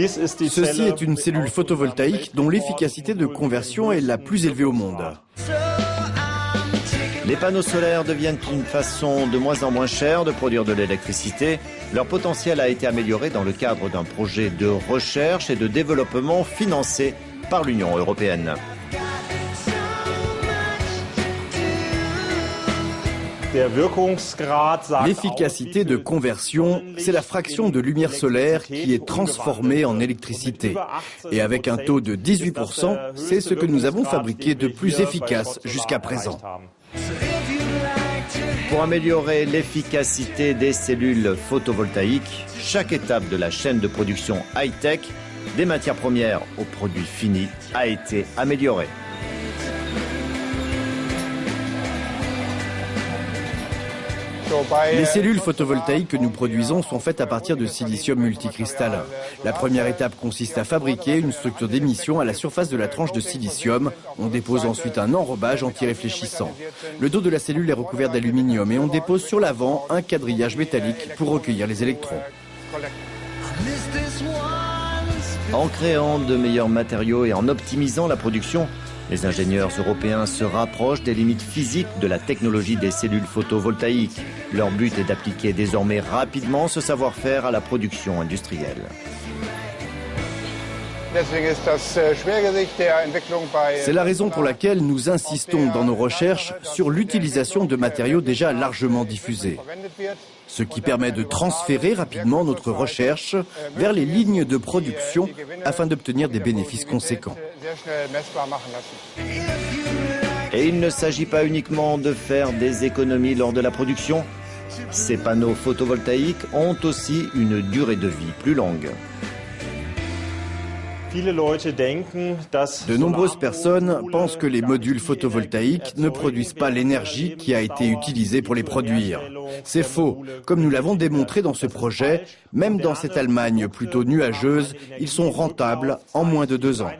Ceci est une cellule photovoltaïque dont l'efficacité de conversion est la plus élevée au monde. Les panneaux solaires deviennent une façon de moins en moins chère de produire de l'électricité. Leur potentiel a été amélioré dans le cadre d'un projet de recherche et de développement financé par l'Union européenne. L'efficacité de conversion, c'est la fraction de lumière solaire qui est transformée en électricité. Et avec un taux de 18%, c'est ce que nous avons fabriqué de plus efficace jusqu'à présent. Pour améliorer l'efficacité des cellules photovoltaïques, chaque étape de la chaîne de production high-tech, des matières premières aux produits finis, a été améliorée. Les cellules photovoltaïques que nous produisons sont faites à partir de silicium multicristallin. La première étape consiste à fabriquer une structure d'émission à la surface de la tranche de silicium. On dépose ensuite un enrobage anti-réfléchissant. Le dos de la cellule est recouvert d'aluminium et on dépose sur l'avant un quadrillage métallique pour recueillir les électrons. En créant de meilleurs matériaux et en optimisant la production, les ingénieurs européens se rapprochent des limites physiques de la technologie des cellules photovoltaïques. Leur but est d'appliquer désormais rapidement ce savoir-faire à la production industrielle. C'est la raison pour laquelle nous insistons dans nos recherches sur l'utilisation de matériaux déjà largement diffusés, ce qui permet de transférer rapidement notre recherche vers les lignes de production afin d'obtenir des bénéfices conséquents. Et il ne s'agit pas uniquement de faire des économies lors de la production. Ces panneaux photovoltaïques ont aussi une durée de vie plus longue. De nombreuses personnes pensent que les modules photovoltaïques ne produisent pas l'énergie qui a été utilisée pour les produire. C'est faux. Comme nous l'avons démontré dans ce projet, même dans cette Allemagne plutôt nuageuse, ils sont rentables en moins de 2 ans.